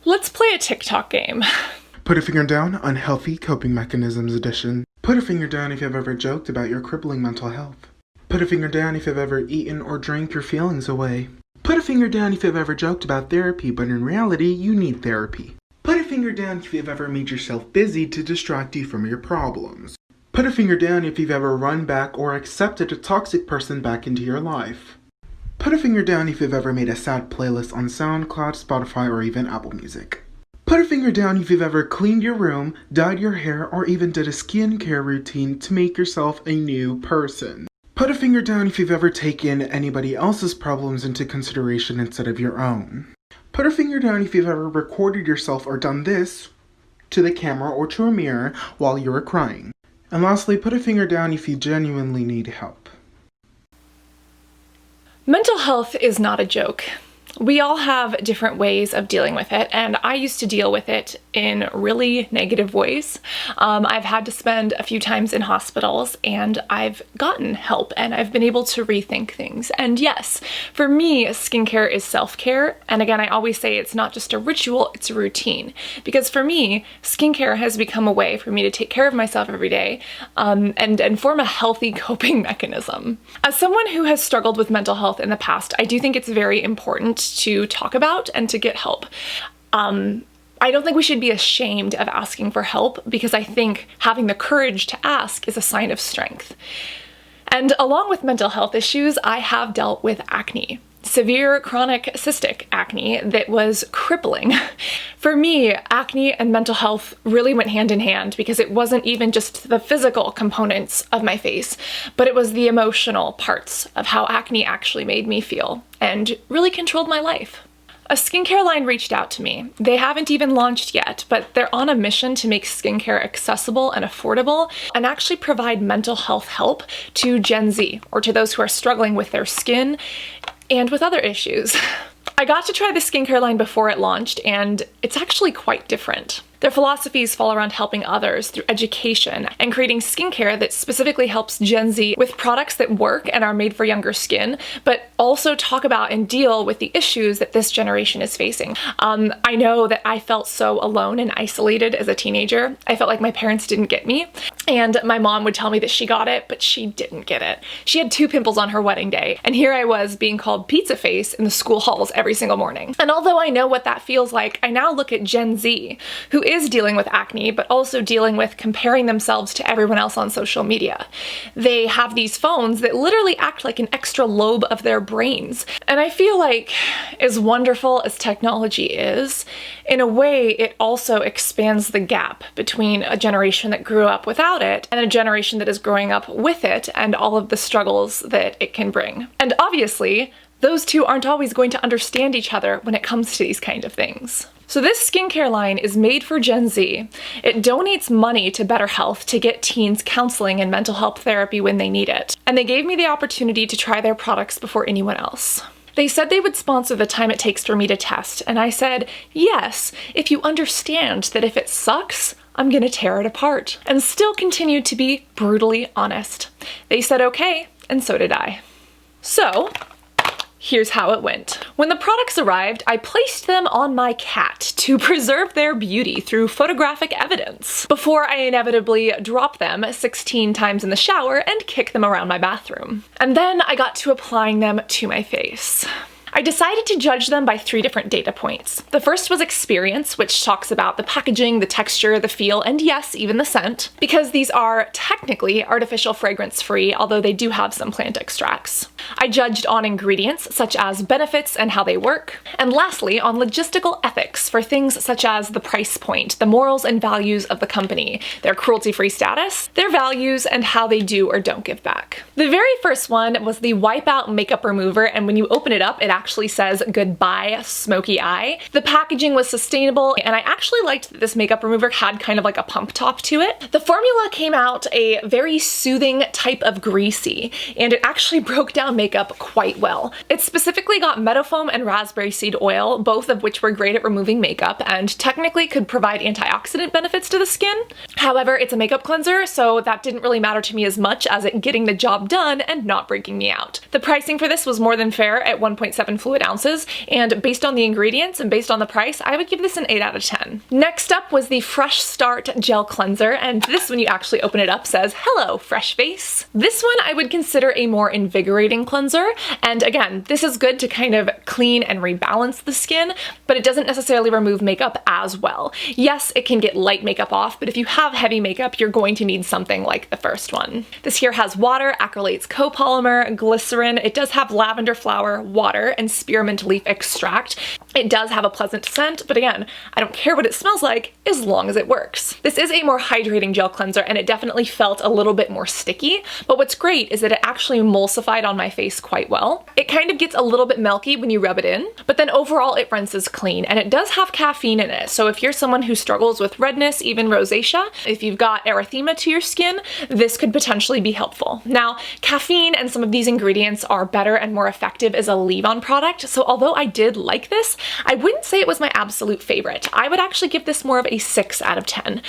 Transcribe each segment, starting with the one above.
Let's play a TikTok game. Put a finger down, unhealthy coping mechanisms edition. Put a finger down if you've ever joked about your crippling mental health. Put a finger down if you've ever eaten or drank your feelings away. Put a finger down if you've ever joked about therapy, but in reality, you need therapy. Put a finger down if you've ever made yourself busy to distract you from your problems. Put a finger down if you've ever run back or accepted a toxic person back into your life. Put a finger down if you've ever made a sad playlist on SoundCloud, Spotify, or even Apple Music. Put a finger down if you've ever cleaned your room, dyed your hair, or even did a skincare routine to make yourself a new person. Put a finger down if you've ever taken anybody else's problems into consideration instead of your own. Put a finger down if you've ever recorded yourself or done this to the camera or to a mirror while you were crying. And lastly, put a finger down if you genuinely need help. Mental health is not a joke. We all have different ways of dealing with it, and I used to deal with it in really negative ways. I've had to spend a few times in hospitals, and I've gotten help, and I've been able to rethink things. And yes, for me, skincare is self-care, and again, I always say it's not just a ritual, it's a routine. Because for me, skincare has become a way for me to take care of myself every day, and form a healthy coping mechanism. As someone who has struggled with mental health in the past, I do think it's very important to talk about and to get help. I don't think we should be ashamed of asking for help, because I think having the courage to ask is a sign of strength. And along with mental health issues, I have dealt with acne. Severe chronic cystic acne that was crippling. For me, acne and mental health really went hand in hand, because it wasn't even just the physical components of my face, but it was the emotional parts of how acne actually made me feel and really controlled my life. A skincare line reached out to me. They haven't even launched yet, but they're on a mission to make skincare accessible and affordable and actually provide mental health help to Gen Z, or to those who are struggling with their skin and with other issues. I got to try the skincare line before it launched, and it's actually quite different. Their philosophies fall around helping others through education and creating skincare that specifically helps Gen Z with products that work and are made for younger skin, but also talk about and deal with the issues that this generation is facing. I know that I felt so alone and isolated as a teenager. I felt like my parents didn't get me, and my mom would tell me that she got it, but she didn't get it. She had 2 pimples on her wedding day, and here I was being called pizza face in the school halls every single morning. And although I know what that feels like, I now look at Gen Z, who is dealing with acne, but also dealing with comparing themselves to everyone else on social media. They have these phones that literally act like an extra lobe of their brains. And I feel like, as wonderful as technology is, in a way it also expands the gap between a generation that grew up without it and a generation that is growing up with it and all of the struggles that it can bring. And obviously, those two aren't always going to understand each other when it comes to these kind of things. So this skincare line is made for Gen Z. It donates money to Better Health to get teens counseling and mental health therapy when they need it. And they gave me the opportunity to try their products before anyone else. They said they would sponsor the time it takes for me to test, and I said, yes, if you understand that if it sucks, I'm gonna tear it apart. And still continued to be brutally honest. They said okay, and so did I. So, here's how it went. When the products arrived, I placed them on my cat to preserve their beauty through photographic evidence, before I inevitably drop them 16 times in the shower and kick them around my bathroom. And then I got to applying them to my face. I decided to judge them by 3 different data points. The first was experience, which talks about the packaging, the texture, the feel, and yes, even the scent, because these are technically artificial fragrance-free, although they do have some plant extracts. I judged on ingredients, such as benefits and how they work, and lastly, on logistical ethics for things such as the price point, the morals and values of the company, their cruelty-free status, their values, and how they do or don't give back. The very first one was the Wipeout Makeup Remover, and when you open it up, it actually says goodbye smoky eye. The packaging was sustainable, and I actually liked that this makeup remover had kind of like a pump top to it. The formula came out a very soothing type of greasy, and it actually broke down makeup quite well. It specifically got meadow foam and raspberry seed oil, both of which were great at removing makeup and technically could provide antioxidant benefits to the skin. However, it's a makeup cleanser, so that didn't really matter to me as much as it getting the job done and not breaking me out. The pricing for this was more than fair at $1.75 7 fluid ounces, and based on the ingredients and based on the price, I would give this an 8 out of 10. Next up was the Fresh Start Gel Cleanser, and this, when you actually open it up, says, "Hello, fresh face." This one I would consider a more invigorating cleanser, and again, this is good to kind of clean and rebalance the skin, but it doesn't necessarily remove makeup as well. Yes, it can get light makeup off, but if you have heavy makeup, you're going to need something like the first one. This here has water, acrylates copolymer, glycerin. It does have lavender flower, water, and spearmint leaf extract. It does have a pleasant scent, but again, I don't care what it smells like as long as it works. This is a more hydrating gel cleanser, and it definitely felt a little bit more sticky, but what's great is that it actually emulsified on my face quite well. It kind of gets a little bit milky when you rub it in, but then overall it rinses clean, and it does have caffeine in it, so if you're someone who struggles with redness, even rosacea, if you've got erythema to your skin, this could potentially be helpful. Now, caffeine and some of these ingredients are better and more effective as a leave-on product, so although I did like this, I wouldn't say it was my absolute favorite. I would actually give this more of a 6 out of 10.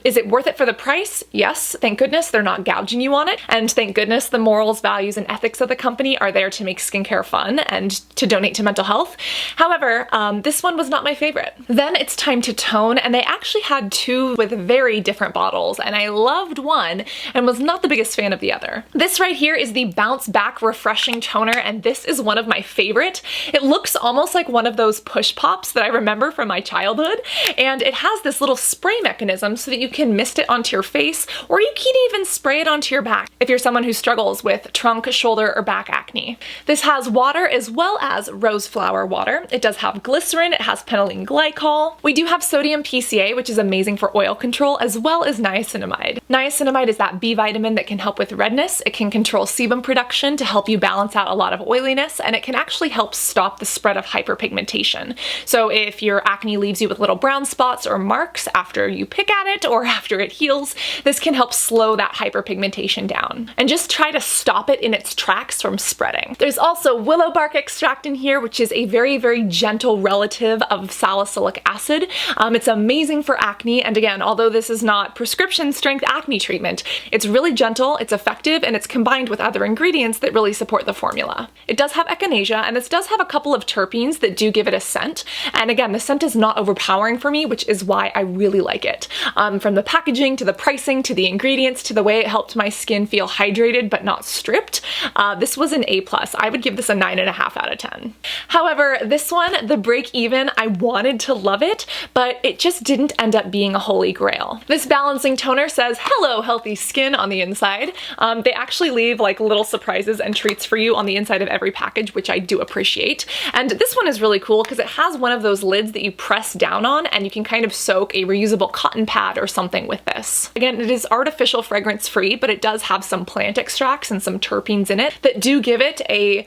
Is it worth it for the price? Yes, thank goodness they're not gouging you on it, and thank goodness the morals, values, and ethics of the company are there to make skincare fun and to donate to mental health. However, this one was not my favorite. Then it's time to tone, and they actually had 2 with very different bottles, and I loved one and was not the biggest fan of the other. This right here is the Bounce Back Refreshing Toner, and this is one of my favorite. It looks almost like one of those push pops that I remember from my childhood, and it has this little spray mechanism so that you can mist it onto your face, or you can even spray it onto your back if you're someone who struggles with trunk, shoulder, or back acne. This has water as well as rose flower water. It does have glycerin, it has penylene glycol. We do have sodium PCA, which is amazing for oil control, as well as niacinamide. Niacinamide is that B vitamin that can help with redness. It can control sebum production to help you balance out a lot of oiliness, and it can actually help stop the spread of hyperpigmentation. So if your acne leaves you with little brown spots or marks after you pick at it or after it heals, this can help slow that hyperpigmentation down and just try to stop it in its tracks from spreading. There's also willow bark extract in here, which is a very, very gentle relative of salicylic acid. It's amazing for acne, and again, although this is not prescription strength acne treatment, it's really gentle, it's effective, and it's combined with other ingredients that really support the formula. It does have echinacea, and this does have a couple of terpenes that do give it a scent, and again, the scent is not overpowering for me, which is why I really like it. From the packaging to the pricing to the ingredients to the way it helped my skin feel hydrated but not stripped, this was an A+. I would give this a 9.5 out of 10. However, this one, the Break Even, I wanted to love it, but it just didn't end up being a holy grail. This balancing toner says, "Hello, healthy skin" on the inside. They actually leave like little surprises and treats for you on the inside of every package, which I do appreciate. And this one is really cool because it has one of those lids that you press down on, and you can kind of soak a reusable cotton pad or something with this. Again, it is artificial fragrance free, but it does have some plant extracts and some terpenes in it that do give it a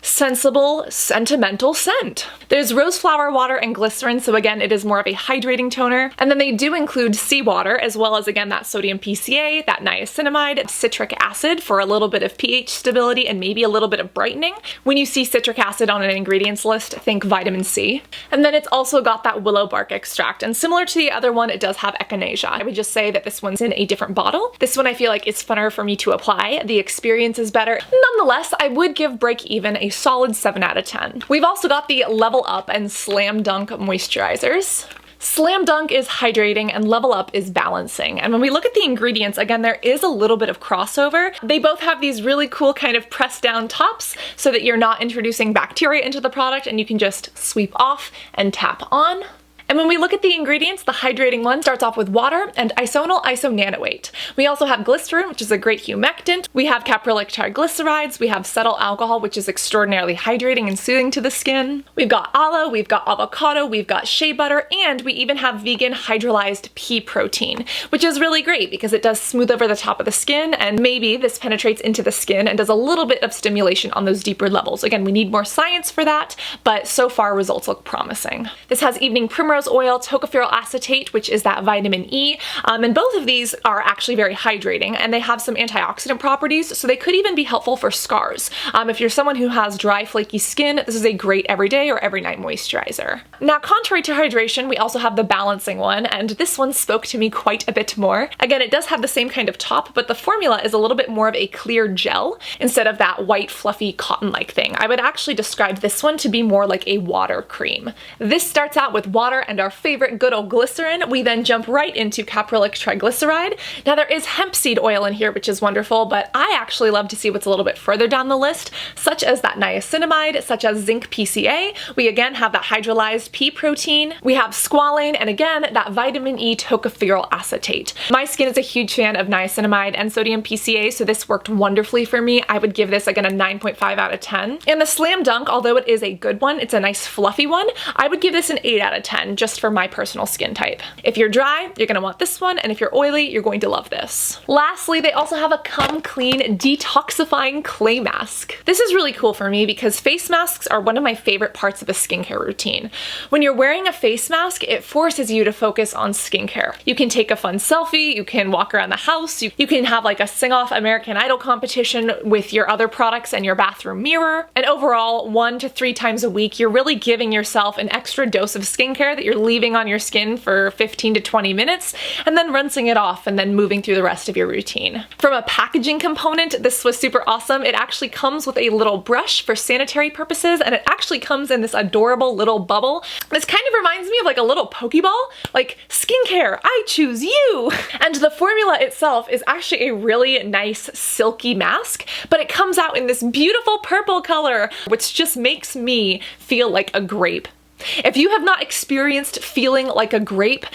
sensible, sentimental scent. There's rose flower water and glycerin, so again, it is more of a hydrating toner. And then they do include seawater, as well as, again, that sodium PCA, that niacinamide, citric acid for a little bit of pH stability and maybe a little bit of brightening. When you see citric acid on an ingredients list, think vitamin C. And then it's also got that willow bark extract. And similar to the other one, it does have echinacea. I would just say that this one's in a different bottle. This one I feel like is funner for me to apply. The experience is better. Nonetheless, I would give Break Even a solid 7 out of 10. We've also got the Level Up and Slam Dunk moisturizers. Slam Dunk is hydrating and Level Up is balancing. And when we look at the ingredients, again, there is a little bit of crossover. They both have these really cool kind of pressed down tops so that you're not introducing bacteria into the product and you can just sweep off and tap on. And when we look at the ingredients, the hydrating one starts off with water and Isonol isonanoate. We also have glycerin, which is a great humectant. We have caprylic triglycerides. We have cetyl alcohol, which is extraordinarily hydrating and soothing to the skin. We've got aloe, we've got avocado, we've got shea butter, and we even have vegan hydrolyzed pea protein, which is really great because it does smooth over the top of the skin, and maybe this penetrates into the skin and does a little bit of stimulation on those deeper levels. Again, we need more science for that, but so far results look promising. This has evening primrose primrose oil, tocopherol acetate, which is that vitamin E, and both of these are actually very hydrating, and they have some antioxidant properties, so they could even be helpful for scars. If you're someone who has dry, flaky skin, this is a great everyday or every night moisturizer. Now, contrary to hydration, we also have the balancing one, and this one spoke to me quite a bit more. Again, it does have the same kind of top, but the formula is a little bit more of a clear gel instead of that white, fluffy, cotton-like thing. I would actually describe this one to be more like a water cream. This starts out with water and our favorite good old glycerin. We then jump right into caprylic triglyceride. Now, there is hemp seed oil in here, which is wonderful, but I actually love to see what's a little bit further down the list, such as that niacinamide, such as zinc PCA. We again have that hydrolyzed pea protein. We have squalane, and again, that vitamin E tocopherol acetate. My skin is a huge fan of niacinamide and sodium PCA, so this worked wonderfully for me. I would give this again a 9.5 out of 10. And the Slam Dunk, although it is a good one, it's a nice fluffy one, I would give this an 8 out of 10 just for my personal skin type. If you're dry, you're gonna want this one, and if you're oily, you're going to love this. Lastly, they also have a Come Clean detoxifying clay mask. This is really cool for me because face masks are one of my favorite parts of a skincare routine. When you're wearing a face mask, it forces you to focus on skincare. You can take a fun selfie, you can walk around the house, you can have like a sing-off American Idol competition with your other products and your bathroom mirror, and overall 1 to 3 times a week you're really giving yourself an extra dose of skincare that you're leaving on your skin for 15 to 20 minutes and then rinsing it off and then moving through the rest of your routine. From a packaging component, this was super awesome. It actually comes with a little brush for sanitary purposes, and it actually comes in this adorable little bubble. This kind of reminds me of like a little Pokeball, like skincare, I choose you. And the formula itself is actually a really nice silky mask, but it comes out in this beautiful purple color, which just makes me feel like a grape. If you have not experienced feeling like a grape,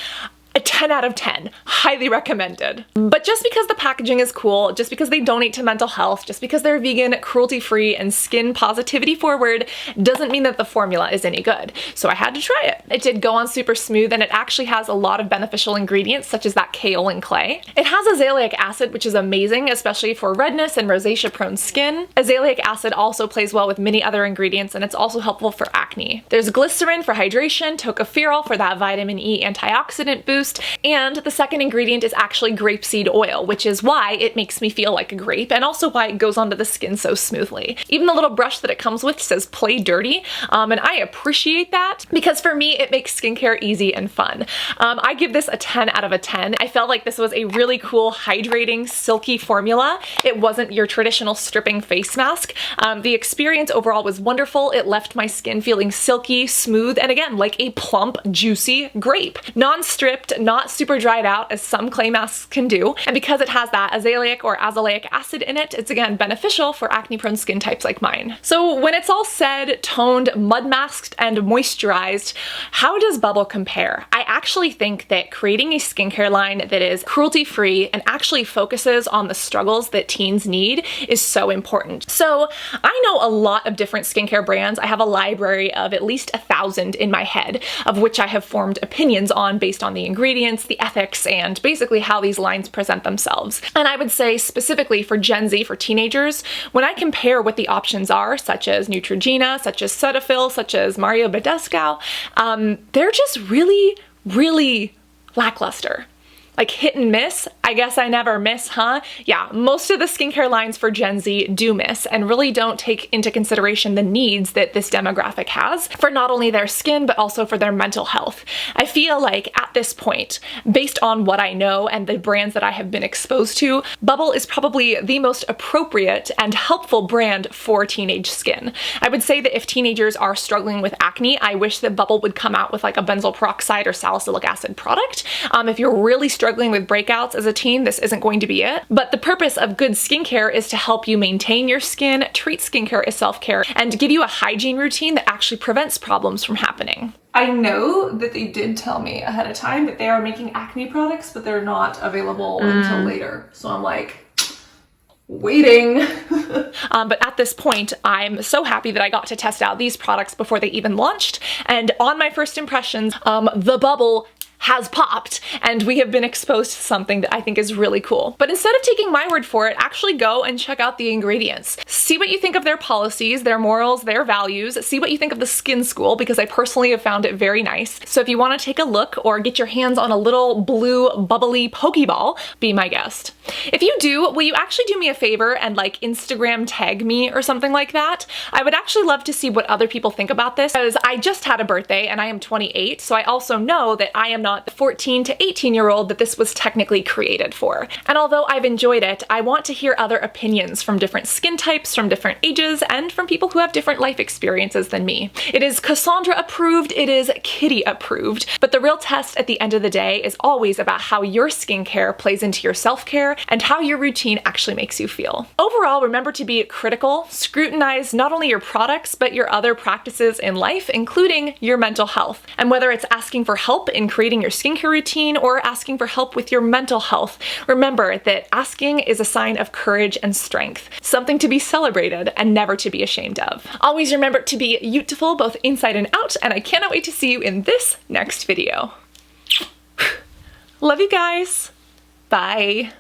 a 10 out of 10, highly recommended. But just because the packaging is cool, just because they donate to mental health, just because they're vegan, cruelty-free, and skin positivity forward, doesn't mean that the formula is any good. So I had to try it. It did go on super smooth, and it actually has a lot of beneficial ingredients, such as that kaolin clay. It has azelaic acid, which is amazing, especially for redness and rosacea-prone skin. Azelaic acid also plays well with many other ingredients, and it's also helpful for acne. There's glycerin for hydration, tocopherol for that vitamin E antioxidant boost, and the second ingredient is actually grapeseed oil, which is why it makes me feel like a grape and also why it goes onto the skin so smoothly. Even the little brush that it comes with says play dirty, and I appreciate that because for me it makes skincare easy and fun. I give this a 10 out of a 10. I felt like this was a really cool, hydrating, silky formula. It wasn't your traditional stripping face mask. The experience overall was wonderful. It left my skin feeling silky, smooth, and again, like a plump, juicy grape. Non-stripped, not super dried out as some clay masks can do, and because it has that azelaic or azelaic acid in it, it's again beneficial for acne-prone skin types like mine. So when it's all said, toned, mud masked, and moisturized, how does Bubble compare? I actually think that creating a skincare line that is cruelty-free and actually focuses on the struggles that teens need is so important. So I know a lot of different skincare brands. I have a library of at least 1,000 in my head, of which I have formed opinions on based on the ingredients, the ethics, and basically how these lines present themselves. And I would say specifically for Gen Z, for teenagers, when I compare what the options are, such as Neutrogena, such as Cetaphil, such as Mario Badescu, they're just really lackluster. Like hit and miss. I guess I never miss, huh? Yeah, most of the skincare lines for Gen Z do miss and really don't take into consideration the needs that this demographic has for not only their skin, but also for their mental health. I feel like at this point, based on what I know and the brands that I have been exposed to, Bubble is probably the most appropriate and helpful brand for teenage skin. I would say that if teenagers are struggling with acne, I wish that Bubble would come out with like a benzoyl peroxide or salicylic acid product. If you're really struggling with breakouts as a teen, this isn't going to be it. But the purpose of good skincare is to help you maintain your skin, treat skincare as self-care, and give you a hygiene routine that actually prevents problems from happening. I know that they did tell me ahead of time that they are making acne products, but they're not available until later. So I'm like, waiting. But at this point, I'm so happy that I got to test out these products before they even launched. And on my first impressions, the Bubble has popped and we have been exposed to something that I think is really cool. But instead of taking my word for it, actually go and check out the ingredients. See what you think of their policies, their morals, their values. See what you think of the Skin School, because I personally have found it very nice. So if you want to take a look or get your hands on a little blue bubbly Pokeball, be my guest. If you do, will you actually do me a favor and like Instagram tag me or something like that? I would actually love to see what other people think about this, because I just had a birthday and I am 28, so I also know that I am not the 14 to 18-year-old that this was technically created for. And although I've enjoyed it, I want to hear other opinions from different skin types, from different ages, and from people who have different life experiences than me. It is Cassandra approved, it is Kitty approved, but the real test at the end of the day is always about how your skincare plays into your self-care and how your routine actually makes you feel. Overall, remember to be critical, scrutinize not only your products, but your other practices in life, including your mental health. And whether it's asking for help in creating your skincare routine or asking for help with your mental health, remember that asking is a sign of courage and strength, something to be celebrated and never to be ashamed of. Always remember to be beautiful both inside and out, and I cannot wait to see you in this next video. Love you guys. Bye.